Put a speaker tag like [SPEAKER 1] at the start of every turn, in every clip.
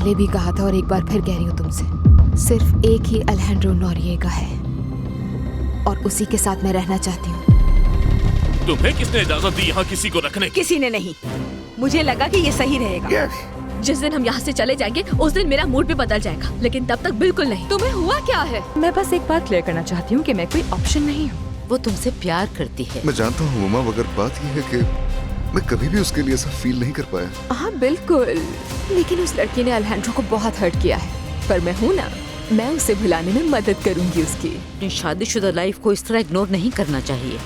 [SPEAKER 1] पहले भी कहा था और एक बार फिर कह रही हूँ तुमसे, सिर्फ एक ही अलेजेंड्रो नोरिएगा है और उसी के साथ मैं रहना चाहती हूँ।
[SPEAKER 2] तुम्हें किसने इजाजत दी यहाँ किसी को रखने की?
[SPEAKER 3] किसी ने नहीं। मुझे लगा कि ये सही रहेगा।
[SPEAKER 4] जिस दिन हम यहाँ से चले जाएंगे उस दिन मेरा मूड भी बदल जाएगा, लेकिन तब तक बिल्कुल नहीं। तुम्हें हुआ क्या है?
[SPEAKER 5] मैं बस एक बात क्लियर करना चाहती हूँ कि मैं कोई ऑप्शन नहीं हूँ।
[SPEAKER 6] वो तुमसे प्यार करती है।
[SPEAKER 7] मैं जानता हूँ मम्मा, मगर बात यह है कि मैं कभी भी उसके लिए ऐसा फील नहीं कर पाया।
[SPEAKER 1] हाँ बिल्कुल, लेकिन उस लड़की ने अलेजेंड्रो को बहुत हर्ट किया है, पर मैं हूँ ना, मैं उसे भुलाने में मदद करूंगी उसकी।
[SPEAKER 6] अपनी शादीशुदा लाइफ को इस तरह इग्नोर नहीं करना चाहिए।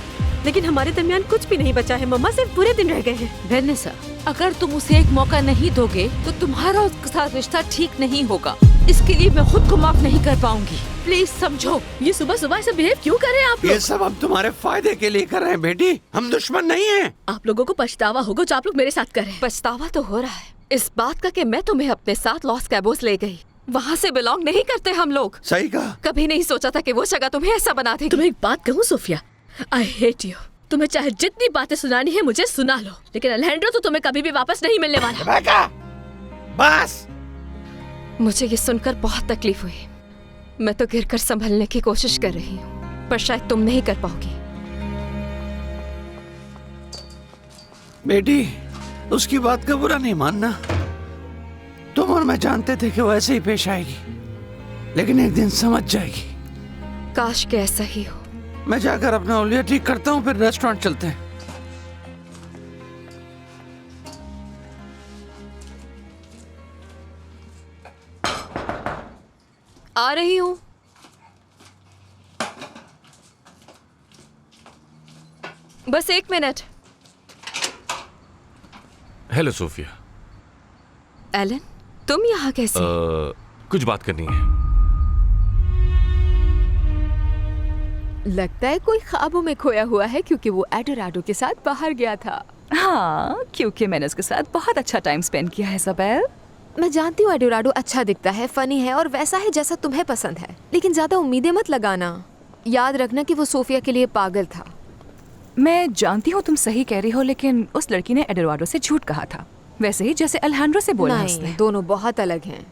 [SPEAKER 3] लेकिन हमारे दरमियान कुछ भी नहीं बचा है मम्मा, सिर्फ बुरे दिन रह गए हैं।
[SPEAKER 6] वेनेसा, अगर तुम उसे एक मौका नहीं दोगे तो तुम्हारा उसके साथ रिश्ता ठीक नहीं होगा। इसके लिए मैं खुद को माफ नहीं कर पाऊंगी। प्लीज समझो।
[SPEAKER 4] ये सुबह सुबह ऐसे बिहेव क्यों कर रहे हैं आप लोग?
[SPEAKER 8] ये सब हम तुम्हारे फायदे के लिए कर रहे हैं बेटी, हम दुश्मन नहीं हैं।
[SPEAKER 4] आप लोगों को पछतावा होगा जो आप लोग मेरे साथ कर रहे हैं।
[SPEAKER 3] पछतावा तो हो रहा है इस बात का कि मैं तुम्हें अपने साथ लॉस कैबोस ले गई। वहाँ से बिलोंग नहीं करते हम लोग।
[SPEAKER 8] सही कहा।
[SPEAKER 3] कभी नहीं सोचा था कि वो जगह तुम्हें ऐसा बना देगी।
[SPEAKER 4] तुम्हें एक बात कहूँ सोफिया, आई हेट यू। तुम्हें चाहे जितनी बातें सुनानी है मुझे सुना लो, लेकिन अलेजेंड्रो तो तुम्हें कभी भी वापस नहीं मिलने वाला।
[SPEAKER 8] बस।
[SPEAKER 3] मुझे ये सुनकर बहुत तकलीफ हुई। मैं तो गिरकर संभलने की कोशिश कर रही हूँ, पर शायद तुम नहीं कर पाओगी।
[SPEAKER 8] बेटी, उसकी बात का बुरा नहीं मानना। तुम और मैं जानते थे कि वो ऐसे ही पेश आएगी, लेकिन एक दिन समझ जाएगी।
[SPEAKER 3] काश के ऐसा ही हो।
[SPEAKER 8] मैं जाकर अपना ओलिया ठीक करता हूँ, फिर रेस्टोरेंट चलते हैं।
[SPEAKER 3] आ रही हूँ। बस 1 मिनट।
[SPEAKER 2] Hello Sophia.
[SPEAKER 3] एलन, तुम यहाँ कैसे?
[SPEAKER 2] कुछ बात करनी है।
[SPEAKER 1] लगता है कोई ख्वाबों में खोया हुआ है, क्योंकि वो एडोराडो के साथ बाहर गया था।
[SPEAKER 5] हाँ, क्योंकि मैंने उसके साथ बहुत अच्छा टाइम स्पेंड किया है इज़ाबेल।
[SPEAKER 1] मैं जानती हूँ एडोराडो अच्छा दिखता है, फनी है और वैसा है जैसा तुम्हें पसंद है, लेकिन ज्यादा उम्मीदें मत लगाना। याद रखना कि वो सोफिया के लिए पागल था।
[SPEAKER 5] मैं जानती हूँ तुम सही कह रही हो, लेकिन उस लड़की ने एडोराडो से झूठ कहा था, वैसे ही जैसे अलेजेंड्रो से बोला उसने।
[SPEAKER 1] दोनों बहुत अलग हैं।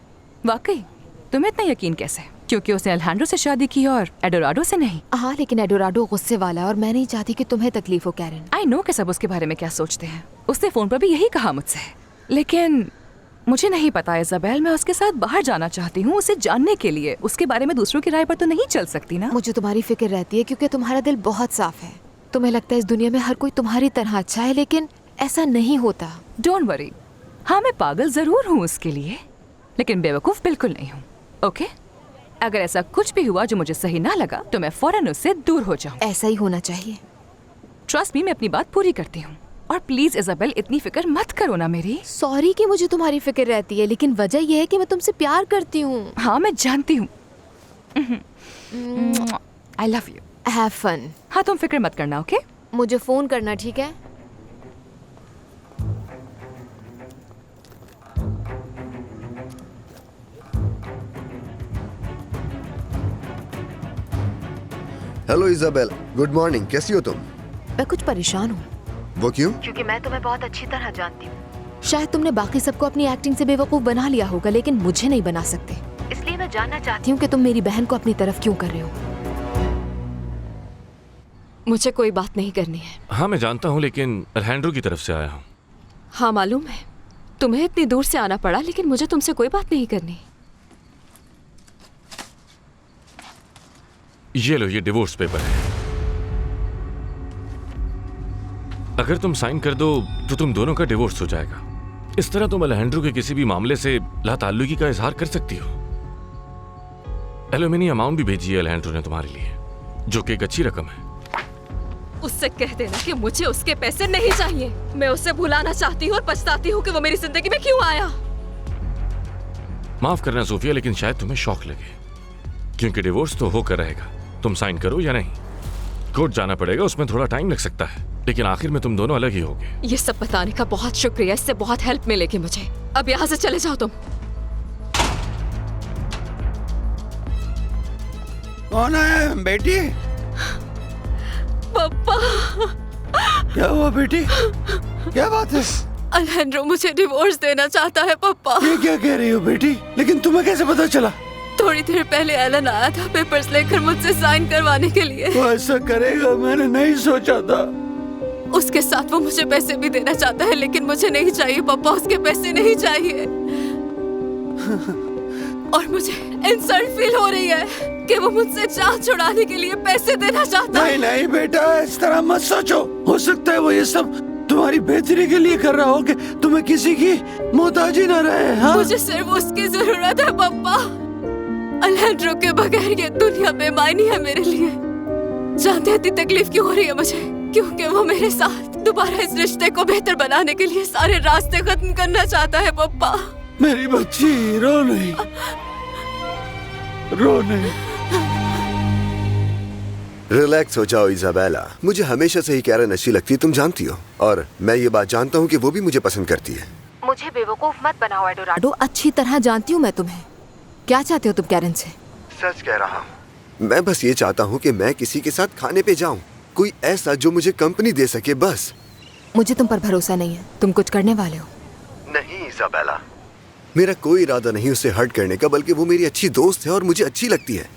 [SPEAKER 5] वाकई? तुम्हें इतना यकीन कैसे? क्योंकि उसने अलेजेंड्रो से शादी की और एडोराडो से नहीं।
[SPEAKER 1] हाँ, लेकिन एडोराडो गुस्से वाला है और मैं नहीं चाहती कि तुम्हें तकलीफ हो कैरन।
[SPEAKER 5] आई नो कि सब उसके बारे में क्या सोचते हैं। उसने फोन पर भी यही कहा मुझसे, लेकिन मुझे नहीं पता इज़ाबेल। मैं उसके साथ बाहर जाना चाहती हूँ उसे जानने के लिए। उसके बारे में दूसरों की राय पर तो नहीं चल सकती ना।
[SPEAKER 1] मुझे तुम्हारी फिक्र रहती है क्योंकि तुम्हारा दिल बहुत साफ है। तुम्हें लगता है इस दुनिया में हर कोई तुम्हारी तरह अच्छा है, लेकिन ऐसा नहीं होता।
[SPEAKER 5] Don't worry. हाँ, मैं पागल जरूर हूँ उसके लिए, लेकिन बेवकूफ बिल्कुल नहीं हूँ। ओके? अगर ऐसा कुछ भी हुआ जो मुझे सही ना लगा तो मैं फौरन उससे दूर हो जाऊँ।
[SPEAKER 1] ऐसा ही होना चाहिए।
[SPEAKER 5] ट्रस्ट मी, मैं अपनी बात पूरी करती हूँ। और प्लीज इज़ाबेल, इतनी फिक्र मत करो ना मेरी।
[SPEAKER 1] सॉरी कि मुझे तुम्हारी फिक्र रहती है, लेकिन वजह यह है कि मैं तुमसे प्यार करती हूँ।
[SPEAKER 5] हाँ, मैं जानती हूँ। I love you.
[SPEAKER 1] Have fun.
[SPEAKER 5] हाँ, तुम फिक्र मत करना। ओके?
[SPEAKER 1] मुझे फोन करना, ठीक है?
[SPEAKER 7] Hello Isabel, good morning. कैसी हो तुम?
[SPEAKER 1] मैं कुछ परेशान हूँ।
[SPEAKER 7] वो क्यों?
[SPEAKER 1] क्योंकि मैं तुम्हें बहुत अच्छी तरह जानती हूँ। शायद तुमने बाकी सबको अपनी एक्टिंग से बेवकूफ बना लिया होगा, लेकिन मुझे नहीं बना सकते। इसलिए मैं जानना चाहती हूँ कि तुम मेरी बहन को अपनी तरफ क्यों कर रहे हो।
[SPEAKER 3] मुझे कोई बात नहीं करनी है।
[SPEAKER 2] हाँ मैं जानता हूँ, लेकिन अलेजेंड्रो की तरफ से आया हूँ।
[SPEAKER 3] हाँ मालूम है, तुम्हें इतनी दूर से आना पड़ा, लेकिन मुझे तुमसे कोई बात नहीं करनी।
[SPEAKER 2] ये लो, ये डिवोर्स पेपर है। अगर तुम साइन कर दो तो तुम दोनों का डिवोर्स हो जाएगा। इस तरह तुम अलेजेंड्रो के किसी भी मामले से लाताल्लुकी का इजहार कर सकती हो। एलुमिनी अमाउंट भी भेजी है अलेजेंड्रो ने तुम्हारे लिए, जो कि एक अच्छी रकम है।
[SPEAKER 3] उससे कह देना कि मुझे उसके पैसे नहीं चाहिए। मैं उसे भुलाना चाहती हूँ और पछताती हूँ कि वो मेरी जिंदगी में क्यों आया।
[SPEAKER 2] माफ करना सोफिया, लेकिन शायद तुम्हें शौक लगे, क्योंकि डिवोर्स तो होकर रहेगा। तुम साइन करो या नहीं। कोर्ट जाना पड़ेगा, उसमें थोड़ा टाइम लग सकता है, लेकिन आखिर में तुम दोनों अलग ही होगे।
[SPEAKER 3] ये सब बताने का बहुत शुक्रिया, इससे बहुत हेल्प मिलेगी मुझे। अब यहाँ से चले जाओ तुम।
[SPEAKER 8] कौन है बेटी?
[SPEAKER 3] पापा।
[SPEAKER 8] क्या हुआ बेटी? क्या बात है?
[SPEAKER 3] अलेंड्रो मुझे डिवोर्स देना चाहता है पापा।
[SPEAKER 8] ये क्या कह रही हो बेटी? लेकिन तुम्हें कैसे पता चला?
[SPEAKER 3] थोड़ी देर पहले एलन आया था पेपर्स लेकर मुझसे साइन करवाने के लिए।
[SPEAKER 8] वो ऐसा करेगा मैंने नहीं सोचा था।
[SPEAKER 3] उसके साथ वो मुझे पैसे भी देना चाहता है, लेकिन मुझे नहीं चाहिए पापा, उसके पैसे नहीं चाहिए। और मुझे इंसल्ट फील हो रही है कि वो मुझसे जान छुड़ाने के लिए पैसे देना चाहता है।
[SPEAKER 8] नहीं नहीं बेटा, इस तरह मत सोचो। हो सकता है वो ये सब तुम्हारी बेहतरी के लिए कर रहा हो कि तुम्हें किसी की मोहताजी न रहे। हाँ?
[SPEAKER 3] मुझे सिर्फ उसकी जरूरत है पापा। अलेंड्रो के बगैर ये दुनिया बेमायनी है मेरे लिए। जानते हैं इतनी तकलीफ क्यों हो रही है मुझे? क्योंकि वो मेरे साथ दोबारा इस रिश्ते को बेहतर बनाने के लिए सारे रास्ते खत्म करना चाहता है पापा।
[SPEAKER 8] मेरी बच्ची रो नहीं, रो नहीं।
[SPEAKER 9] रिलैक्स हो जाओ इजाबेला। मुझे हमेशा से ही कैरन अच्छी लगती है, तुम जानती हो। और मैं ये बात जानता हूँ कि वो भी मुझे पसंद करती है।
[SPEAKER 1] मुझे बेवकूफ मत बनाओ एडोराडो, अच्छी तरह जानती हूँ मैं तुम्हें। क्या चाहते हो तुम कैरन से?
[SPEAKER 9] सच कह रहा हूँ। मैं बस ये चाहता हूँ कि मैं किसी के साथ खाने पे जाऊँ, कोई ऐसा जो मुझे कंपनी दे सके, बस।
[SPEAKER 1] मुझे तुम पर भरोसा नहीं है, तुम कुछ करने वाले हो।
[SPEAKER 9] नहीं इजाबेला, मेरा कोई इरादा नहीं उसे हर्ट करने का, बल्कि वो मेरी अच्छी दोस्त है और मुझे अच्छी लगती है।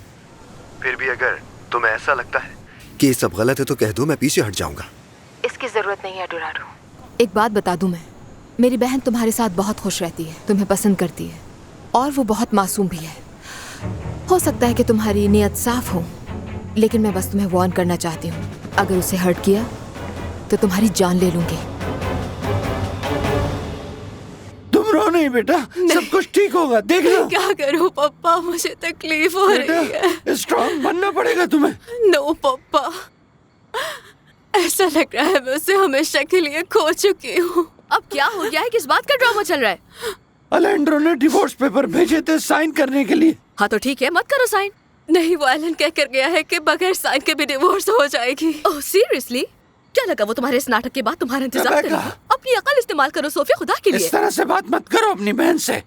[SPEAKER 9] फिर भी अगर तुम्हें ऐसा लगता है कि ये सब गलत है तो कह दो, मैं पीछे हट जाऊंगा।
[SPEAKER 1] इसकी जरूरत नहीं है एडोराडो। एक बात बता दूं मैं, मेरी बहन तुम्हारे साथ बहुत खुश रहती है, तुम्हें पसंद करती है और वो बहुत मासूम भी है। हो सकता है कि तुम्हारी नीयत साफ हो, लेकिन मैं बस तुम्हें वार्न करना चाहती हूँ, अगर उसे हर्ट किया तो तुम्हारी जान ले लूंगी।
[SPEAKER 8] तुम रो नहीं बेटा, सब कुछ ठीक होगा, देख लो।
[SPEAKER 3] क्या करूं पापा, मुझे तकलीफ हो रही है।
[SPEAKER 8] स्ट्रॉन्ग बनना पड़ेगा तुम्हें।
[SPEAKER 3] नो पापा, ऐसा लग रहा है मैं उसे हमेशा के लिए खो चुकी हूँ।
[SPEAKER 4] अब क्या हो गया है? किस बात का ड्रामा चल रहा है?
[SPEAKER 8] अलेंड्रो ने डिवोर्स पेपर भेजे थे साइन करने के लिए।
[SPEAKER 4] हाँ तो ठीक है, मत करो साइन।
[SPEAKER 3] नहीं, वो एलन कह कर गया है कि बगैर साइन के भी डिवोर्स हो जाएगी।
[SPEAKER 4] Oh seriously? क्या लगा वो तुम्हारे इस नाटक के बाद तुम्हारा इंतजार करेगा? अपनी अकल इस्तेमाल करो सोफिया, खुदा के लिए।
[SPEAKER 8] इस तरह से बात मत करो अपनी बहन से।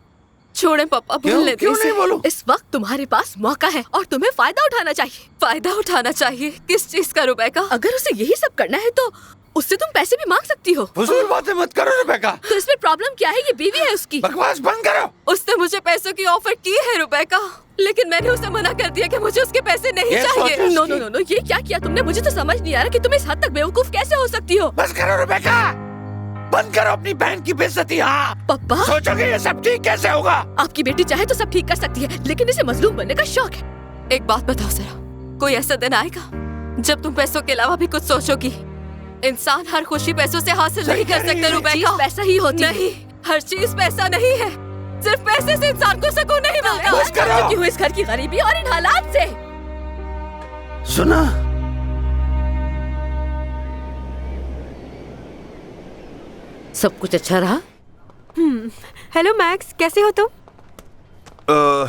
[SPEAKER 3] छोड़े पापा, भूल लेते
[SPEAKER 8] क्यों नहीं बोलूं?
[SPEAKER 4] इस वक्त तुम्हारे पास मौका है और तुम्हें फायदा उठाना चाहिए।
[SPEAKER 3] फायदा उठाना चाहिए? किस चीज का रुबैका?
[SPEAKER 4] अगर उसे यही सब करना है तो उससे तुम पैसे भी मांग सकती हो।
[SPEAKER 8] फजूल बातें मत करो रुबैका।
[SPEAKER 4] तो इसमें प्रॉब्लम क्या है? ये बीवी है उसकी।
[SPEAKER 8] बकवास बंद करो।
[SPEAKER 3] उसने मुझे पैसों की ऑफर की है रुबैका, लेकिन मैंने उसे मना कर दिया कि मुझे उसके पैसे नहीं चाहिए।
[SPEAKER 4] नो नो नो नो, ये क्या किया तुमने? मुझे तो समझ नहीं आ रहा कि तुम इस हद तक बेवकूफ कैसे हो सकती हो।
[SPEAKER 8] बस करो रुबैका, बंद करो अपनी बहन की बेइज्जती। हाँ
[SPEAKER 4] पापा,
[SPEAKER 8] सोचोगे ये सब ठीक कैसे होगा?
[SPEAKER 4] आपकी बेटी चाहे तो सब ठीक कर सकती है, लेकिन इसे मजलूम बनने का शौक है।
[SPEAKER 3] एक बात बताओ जरा, कोई ऐसा दिन आएगा जब तुम पैसों के अलावा भी कुछ सोचोगी? इंसान हर खुशी पैसों से हासिल नहीं कर सकता रुबैका।
[SPEAKER 4] पैसा ही होती है।
[SPEAKER 3] नहीं, हर चीज पैसा नहीं है। सिर्फ पैसे से इंसान को सुकून नहीं मिलता।
[SPEAKER 8] बस करो।
[SPEAKER 4] क्यों इस घर की गरीबी और इन हालात से?
[SPEAKER 8] सुना,
[SPEAKER 6] सब कुछ अच्छा रहा?
[SPEAKER 10] हेलो मैक्स, कैसे हो तुम?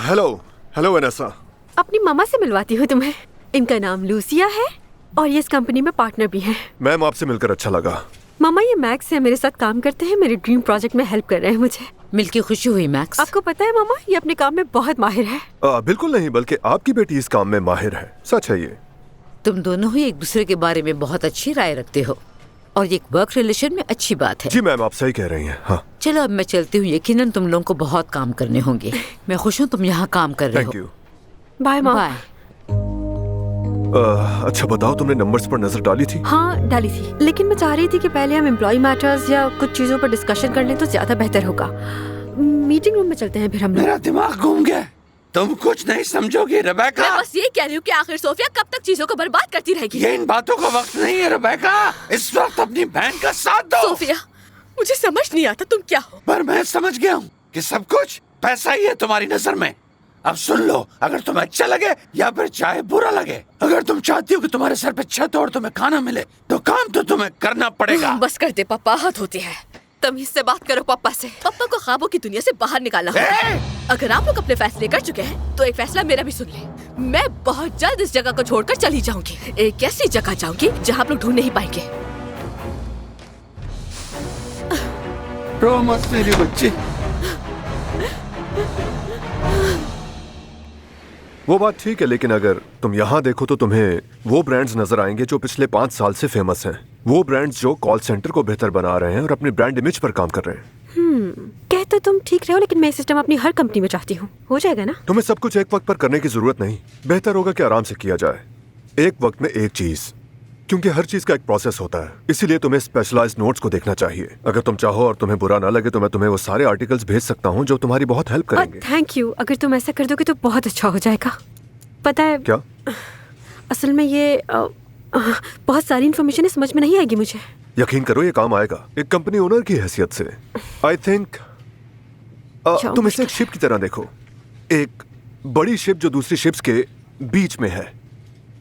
[SPEAKER 9] Hello hello Vanessa.
[SPEAKER 10] अपनी मामा से मिलवाती हूँ तुम्हें। इनका नाम लूसिया है और ये इस कंपनी में पार्टनर भी हैं।
[SPEAKER 9] मैम, आपसे मिलकर अच्छा लगा।
[SPEAKER 10] मामा, ये मैक्स है, मेरे साथ काम करते हैं, मेरे ड्रीम प्रोजेक्ट में हेल्प कर रहे हैं मुझे।
[SPEAKER 6] मिलके खुशी हुई मैक्स।
[SPEAKER 10] आपको पता है मामा, ये अपने काम में बहुत माहिर है।
[SPEAKER 9] बिल्कुल नहीं, बल्कि आपकी बेटी इस काम में माहिर है। सच है ये।
[SPEAKER 6] तुम दोनों ही एक दूसरे के बारे में बहुत अच्छी राय रखते हो और ये एक वर्क रिलेशन में अच्छी बात है।
[SPEAKER 9] जी मैम, आप सही कह रही हैं। हाँ
[SPEAKER 6] चलो अब मैं चलती हूँ, यकीनन तुम लोगों को बहुत काम करने होंगे। मैं खुश हूँ तुम यहाँ काम कर रहे हो।
[SPEAKER 9] Thank you.
[SPEAKER 10] बाय मामा।
[SPEAKER 6] बाय।
[SPEAKER 9] अच्छा बताओ, तुमने नंबर्स पर नजर डाली थी?
[SPEAKER 10] हाँ डाली थी, लेकिन मैं चाह रही थी कि पहले हम एम्प्लॉय मैटर्स या कुछ चीजों पर डिस्कशन कर लें तो ज्यादा बेहतर होगा। मीटिंग रूम में चलते हैं फिर हम लोग।
[SPEAKER 8] मेरा दिमाग घूम गया। तुम कुछ नहीं समझोगी रुबैका।
[SPEAKER 4] मैं बस ये कह रही हूँ कि आखिर सोफिया कब तक चीजों को बर्बाद करती रहेगी?
[SPEAKER 8] ये इन बातों का वक्त नहीं है रुबैका। इस वक्त अपनी बहन का साथ दो।
[SPEAKER 4] सोफिया, मुझे समझ नहीं आता तुम क्या हो।
[SPEAKER 8] पर मैं समझ गया हूँ कि सब कुछ पैसा ही है तुम्हारी नजर में। अब सुन लो, अगर तुम्हें अच्छा लगे या फिर चाहे बुरा लगे, अगर तुम चाहती हो कि तुम्हारे सर पे छत और तुम्हें खाना मिले, तो काम तो तुम्हें करना पड़ेगा।
[SPEAKER 4] बस कर दे पापा, हद होती है।
[SPEAKER 3] तमीज से बात करो पापा से।
[SPEAKER 4] पापा को ख्वाबों की दुनिया से बाहर निकालना होगा। अगर आप लोग अपने फैसले कर चुके हैं तो एक फैसला मेरा भी सुन ले। मैं बहुत जल्द इस जगह को छोड़कर चली जाऊंगी। एक ऐसी जगह जाऊंगी जहाँ आप लोग ढूंढ नहीं पाएंगे।
[SPEAKER 8] रो मत मेरी बच्ची।
[SPEAKER 9] वो बात ठीक है, लेकिन अगर तुम यहाँ देखो तो तुम्हें वो ब्रांड्स नजर आएंगे जो पिछले 5 साल से फेमस हैं। वो ब्रांड्स जो कॉल सेंटर को बेहतर बना रहे हैं और अपने ब्रांड इमेज पर काम कर रहे हैं।
[SPEAKER 10] कह तो तुम ठीक रहे हो, लेकिन मैं ये सिस्टम अपनी हर कंपनी में चाहती हूँ। हो जाएगा ना?
[SPEAKER 9] तुम्हें सब कुछ एक वक्त पर करने की जरूरत नहीं, बेहतर होगा कि आराम से किया जाए, एक वक्त में एक चीज, क्योंकि हर चीज का एक प्रोसेस होता है। इसीलिए तुम्हें स्पेशलाइज्ड नोट्स को देखना चाहिए। अगर तुम चाहो और तुम्हें बुरा ना लगे तो मैं तुम्हें वो सारे आर्टिकल्स भेज सकता हूँ जो तुम्हारी बहुत हेल्प करेंगे।
[SPEAKER 10] Thank you. अगर तुम ऐसा कर दोगे तो बहुत अच्छा हो जाएगा। पता है
[SPEAKER 9] क्या?
[SPEAKER 10] असल में ये बहुत सारी इन्फॉर्मेशन है, समझ में नहीं आएगी मुझे।
[SPEAKER 9] यकीन करो ये काम आएगा, एक कंपनी ओनर की हैसियत से। आई थिंक तुम इसे एक शिप की तरह देखो, एक बड़ी शिप जो दूसरी शिप्स के बीच में है,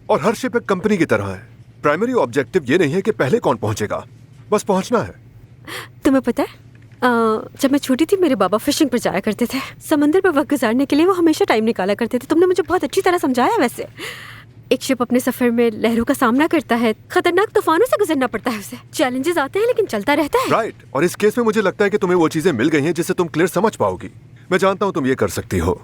[SPEAKER 9] और हर शिप एक कंपनी की तरह है। प्राइमरी ऑब्जेक्टिव ये नहीं है कि पहले कौन पहुंचेगा, बस पहुंचना है। तुम्हें पता है जब मैं छोटी थी मेरे बाबा फिशिंग पर जाया करते थे, समंदर पर वक्त गुजारने के लिए वो हमेशा टाइम निकाला करते थे। तुमने मुझे बहुत अच्छी तरह समझाया। वैसे एक शिप अपने सफर में लहरों का सामना करता है, खतरनाक तूफानों से गुजरना पड़ता है, उसे चैलेंजेस आते हैं लेकिन चलता रहता है। राइट। और इस केस में मुझे लगता है कि तुम्हें वो चीजें मिल गई हैं जिससे तुम क्लियर समझ पाओगी। मैं जानता हूँ तुम ये कर सकती हो।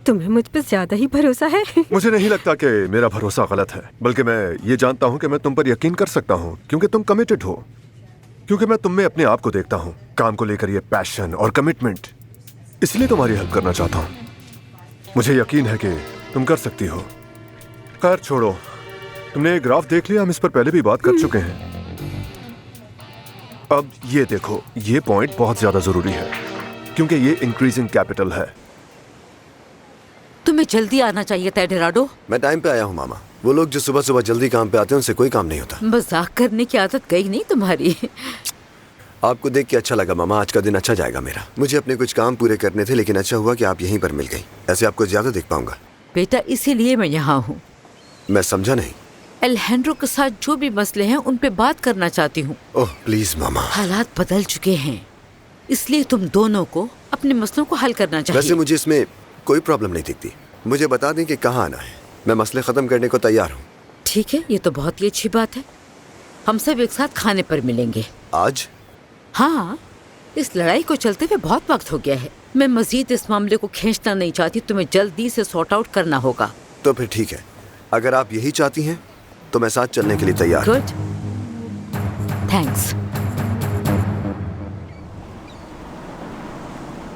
[SPEAKER 10] तुम्हें मुझ पर ज्यादा ही भरोसा है।
[SPEAKER 9] मुझे नहीं लगता कि मेरा भरोसा गलत है, बल्कि मैं ये जानता हूँ कि मैं तुम पर यकीन कर सकता हूँ क्योंकि तुम कमिटेड हो, क्योंकि मैं तुम में अपने आप को देखता हूँ, काम को लेकर ये पैशन और कमिटमेंट। इसलिए तुम्हारी हेल्प करना चाहता हूँ। मुझे यकीन है कि तुम कर सकती हो। खैर छोड़ो, तुमने एक ग्राफ देख लिया, हम इस पर पहले भी बात कर चुके हैं। अब ये देखो, ये पॉइंट बहुत ज्यादा जरूरी है क्योंकि ये इंक्रीजिंग कैपिटल है।
[SPEAKER 6] तुम्हें जल्दी आना चाहिए था डेराडो।
[SPEAKER 9] मैं टाइम पे आया हूँ मामा। वो लोग जो सुबह सुबह जल्दी काम पे आते हैं उनसे कोई काम नहीं होता।
[SPEAKER 6] मजाक करने की आदत गई नहीं तुम्हारी।
[SPEAKER 9] आपको देख के अच्छा लगा मामा, आज का दिन अच्छा जाएगा मेरा। मुझे अपने कुछ काम पूरे करने थे लेकिन अच्छा हुआ कि आप यहीं पर मिल गई, ऐसे आपको ज्यादा देख पाऊंगा।
[SPEAKER 6] बेटा इसीलिए मैं यहाँ हूँ।
[SPEAKER 9] मैं समझा नहीं।
[SPEAKER 6] एलेजेंड्रो के साथ जो भी मसले हैं उन पे बात करना चाहती हूँ।
[SPEAKER 9] ओह प्लीज मामा।
[SPEAKER 6] हालात बदल चुके हैं, इसलिए तुम दोनों को अपने मसलों को हल करना चाहिए।
[SPEAKER 9] वैसे मुझे इसमें कोई प्रॉब्लम नहीं दिखती। मुझे बता दें कि कहाँ आना है, मैं मसले खत्म करने को तैयार हूँ।
[SPEAKER 6] ठीक है, ये तो बहुत ही अच्छी बात है। हम सब एक साथ खाने पर मिलेंगे
[SPEAKER 9] आज।
[SPEAKER 6] हाँ, इस लड़ाई को चलते हुए बहुत वक्त हो गया है। मैं मजीद इस मामले को खींचना नहीं चाहती, तुम्हें जल्दी से सॉर्ट आउट करना होगा।
[SPEAKER 9] तो फिर ठीक है, अगर आप यही चाहती हैं तो मैं साथ चलने के लिए तैयार हूँ।
[SPEAKER 6] Good, thanks.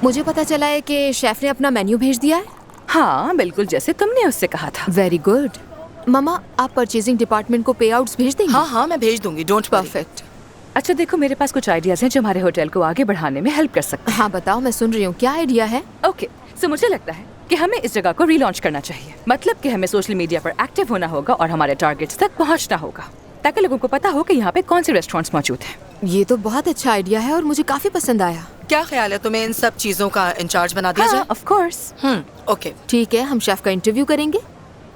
[SPEAKER 1] मुझे पता चला है कि शेफ ने अपना मेन्यू भेज दिया है।
[SPEAKER 5] हाँ बिल्कुल, जैसे तुमने उससे कहा था।
[SPEAKER 1] Very good. मामा, आप परचेजिंग डिपार्टमेंट को पे आउट्स भेज देंगे?
[SPEAKER 11] हाँ मैं भेज दूंगी, डोंट
[SPEAKER 1] परफेक्ट।
[SPEAKER 5] अच्छा देखो, मेरे पास कुछ आइडियाज हैं जो हमारे होटल को आगे बढ़ाने में हेल्प कर सकते हैं।
[SPEAKER 1] हाँ बताओ, मैं सुन रही हूँ। क्या आइडिया है?
[SPEAKER 5] ओके, सो मुझे लगता है कि हमें इस जगह को रीलॉन्च करना चाहिए। मतलब कि हमें सोशल मीडिया पर एक्टिव होना होगा और हमारे टारगेट्स तक पहुंचना होगा, ताकि लोगों को पता हो कि यहाँ पे कौन से रेस्टोरेंट्स मौजूद हैं।
[SPEAKER 1] ये तो बहुत अच्छा आइडिया है और मुझे काफी पसंद आया।
[SPEAKER 11] क्या ख्याल है तुम्हें इन सब चीजों का इंचार्ज बना दिया जाए?
[SPEAKER 5] Of course.
[SPEAKER 11] ओके
[SPEAKER 1] ठीक है, हम शेफ का इंटरव्यू करेंगे,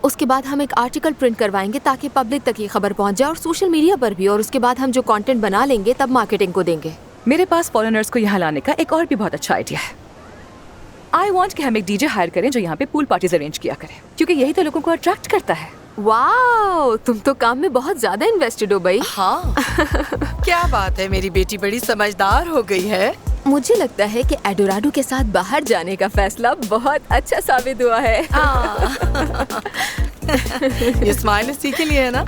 [SPEAKER 1] उसके बाद हम एक आर्टिकल प्रिंट करवाएंगे ताकि पब्लिक तक ये खबर पहुंच जाए और सोशल मीडिया पर भी, और उसके बाद हम जो कंटेंट बना लेंगे तब मार्केटिंग को देंगे।
[SPEAKER 5] मेरे पास फॉरेनर्स को यहाँ लाने का एक और भी बहुत अच्छा आइडिया है। आई वांट कि हम एक डीजे हायर करें जो यहाँ पे पूल पार्टीज अरेंज किया करे, क्योंकि यही तो लोगों को अट्रैक्ट करता है।
[SPEAKER 1] वाओ, तुम तो काम में बहुत ज्यादा इन्वेस्टेड हो भाई।
[SPEAKER 11] हाँ क्या बात है, मेरी बेटी बड़ी समझदार हो गई है।
[SPEAKER 1] मुझे लगता है कि एडोराडो के साथ बाहर जाने का फैसला बहुत अच्छा साबित हुआ है।
[SPEAKER 11] ये स्माइल इसी के लिए है ना।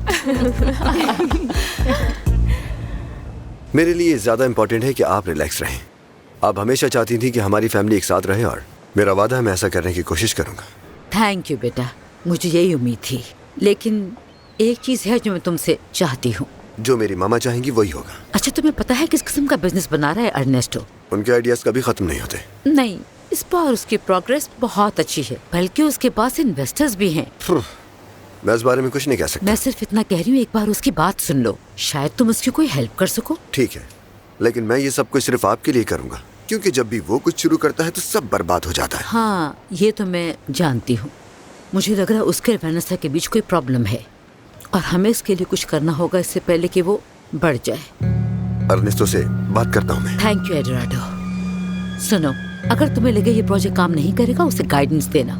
[SPEAKER 9] मेरे लिए ज्यादा इम्पोर्टेंट है कि आप रिलैक्स रहें। आप हमेशा चाहती थी कि हमारी फैमिली एक साथ रहे और मेरा वादा है मैं ऐसा करने की कोशिश करूंगा।
[SPEAKER 6] थैंक यू बेटा, मुझे यही उम्मीद थी। लेकिन एक चीज है जो मैं तुमसे चाहती हूँ।
[SPEAKER 9] जो मेरी मामा चाहेंगी वही होगा।
[SPEAKER 6] अच्छा तुम्हें पता है किस किस्म का बिजनेस बना रहा है अर्नेस्टो?
[SPEAKER 9] उनके आइडियाज कभी खत्म नहीं होते।
[SPEAKER 6] नहीं, इस बार उसकी प्रोग्रेस बहुत अच्छी है, बल्कि उसके पास इन्वेस्टर्स भी हैं।
[SPEAKER 9] मैं इस बारे में कुछ नहीं कह सकता।
[SPEAKER 6] मैं सिर्फ इतना कह रही हूँ, एक बार उसकी बात सुन लो, शायद तुम उसकी कोई हेल्प कर सको।
[SPEAKER 9] ठीक है, लेकिन मैं ये सब कुछ सिर्फ आपके लिए करूंगा, क्योंकि जब भी वो कुछ शुरू करता है तो सब बर्बाद हो जाता है।
[SPEAKER 6] हाँ ये तो मैं जानती हूँ। मुझे लग रहा है उसके और वेनेसा के बीच कोई प्रॉब्लम है और हमें इसके लिए कुछ करना होगा इससे पहले कि वो बढ़ जाए।
[SPEAKER 9] अर्नेस्टो से बात करता हूँ मैं।
[SPEAKER 6] थैंक यू एडोराडो। सुनो, अगर तुम्हें लगे ये प्रोजेक्ट काम नहीं करेगा उसे गाइडेंस देना।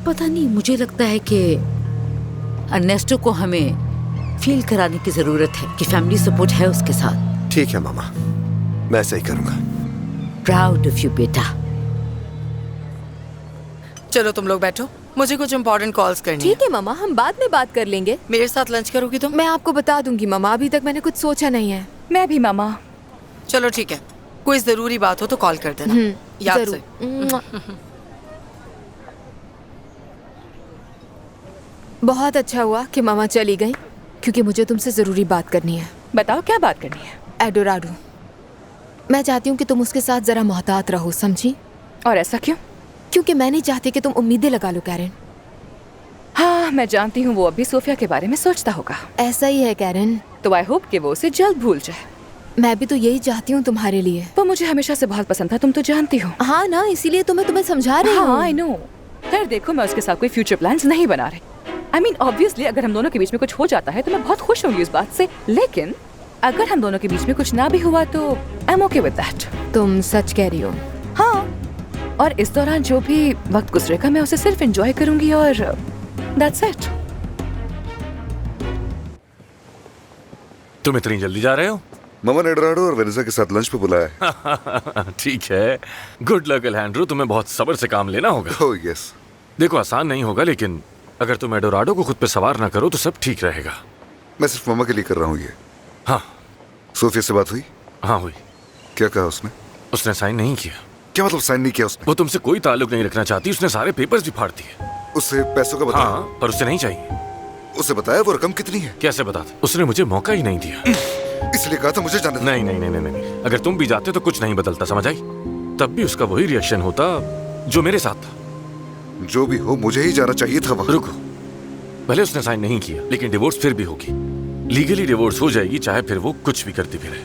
[SPEAKER 6] पता नहीं, मुझे लगता है कि अर्नेस्टो को हमें फील कराने की जरूरत है कि फैमिली सपोर्ट है उसके साथ।
[SPEAKER 9] ठीक है मामा, मैं ऐसा ही करूंगा।
[SPEAKER 6] प्राउड ऑफ यू बेटा।
[SPEAKER 11] चलो तुम लोग बैठो, मुझे कुछ इम्पोर्टेंट कॉल्स करनी
[SPEAKER 1] ठीक है मामा, हम बाद में बात कर लेंगे।
[SPEAKER 11] मेरे साथ लंच करोगी तुम?
[SPEAKER 1] मैं आपको बता दूंगी मामा, अभी तक मैंने कुछ सोचा नहीं है।
[SPEAKER 5] मैं भी मामा।
[SPEAKER 11] चलो ठीक है, कोई जरूरी बात हो तो कॉल कर देना याद से।
[SPEAKER 1] बहुत अच्छा हुआ कि मामा चली गई, क्योंकि मुझे तुमसे जरूरी बात करनी है।
[SPEAKER 5] बताओ क्या बात करनी है?
[SPEAKER 1] एडोराडो, मैं चाहती हूँ कि तुम उसके साथ जरा मोहतात रहो, समझी?
[SPEAKER 5] और ऐसा क्यों?
[SPEAKER 1] क्योंकि मैं नहीं चाहती कि तुम उम्मीदें लगा लो कैरन।
[SPEAKER 5] हाँ, मैं जानती हूँ वो अभी सोफिया के बारे में सोचता होगा।
[SPEAKER 1] ऐसा ही है कैरन।
[SPEAKER 5] तो आई होप कि वो उसे जल्द भूल जाए।
[SPEAKER 1] मैं भी तो यही चाहती हूँ तुम्हारे लिए।
[SPEAKER 5] वो मुझे हमेशा से बहुत पसंद था, तुम तो जानती हो।
[SPEAKER 1] हाँ ना, इसीलिए तो मैं तुम्हें समझा रही हूँ।
[SPEAKER 5] हाँ, आई नो। खैर देखो, मैं उसके साथ कोई फ्यूचर प्लान्स नहीं बना रही। I mean, obviously, अगर हम दोनों के बीच में कुछ हो जाता है तो मैं बहुत खुश होंगी उस बात से, लेकिन अगर हम दोनों के बीच में कुछ ना भी हुआ तो I am okay with that.
[SPEAKER 1] तुम सच कह रही हो?
[SPEAKER 5] हाँ, और इस दौरान जो भी वक्त गुजरेगा मैं उसे सिर्फ एंजॉय करूंगी और दैट्स इट।
[SPEAKER 2] तुम इतनी जल्दी जा रहे हो?
[SPEAKER 7] मामा ने एडोराडो और वेनेजा के साथ लंच पे बुलाया है।
[SPEAKER 2] ठीक है, गुड लक एलेंड्रो, तुम्हें बहुत सब्र से काम लेना होगा।
[SPEAKER 7] Oh yes.
[SPEAKER 2] देखो, आसान नहीं होगा, लेकिन अगर तुम एडोराडो को खुद पे सवार ना करो तो सब ठीक रहेगा।
[SPEAKER 7] मैं सिर्फ मामा के लिए कर रहा हूँ ये।
[SPEAKER 2] हाँ।
[SPEAKER 7] सोफिया से बात हुई?
[SPEAKER 2] हाँ हुई।
[SPEAKER 7] क्या कहा उसने?
[SPEAKER 2] उसने साइन नहीं किया।
[SPEAKER 7] क्या मतलब साइन नहीं किया उसने?
[SPEAKER 2] वो तुमसे कोई ताल्लुक नहीं रखना चाहती, उसने सारे पेपर्स भी फाड़ दिए।
[SPEAKER 7] उससे पैसों का बताया?
[SPEAKER 2] हाँ, पर उसे नहीं चाहिए।
[SPEAKER 7] उसे बताया वो रकम कितनी है?
[SPEAKER 2] कैसे बताता? उसने मुझे मौका ही नहीं दिया।
[SPEAKER 7] इसलिए कहा था मुझे जाना।
[SPEAKER 2] नहीं नहीं नहीं नहीं नहीं, अगर तुम भी जाते तो कुछ नहीं बदलता, समझ आई? तब भी उसका वही रिएक्शन होता जो मेरे साथ था।
[SPEAKER 7] जो भी हो, मुझे ही जाना चाहिए था वहाँ।
[SPEAKER 2] रुको, भले उसने साइन नहीं किया, लेकिन डिवोर्स फिर भी होगी। लीगली डिवोर्स हो जाएगी, चाहे फिर वो कुछ भी करती फिरे।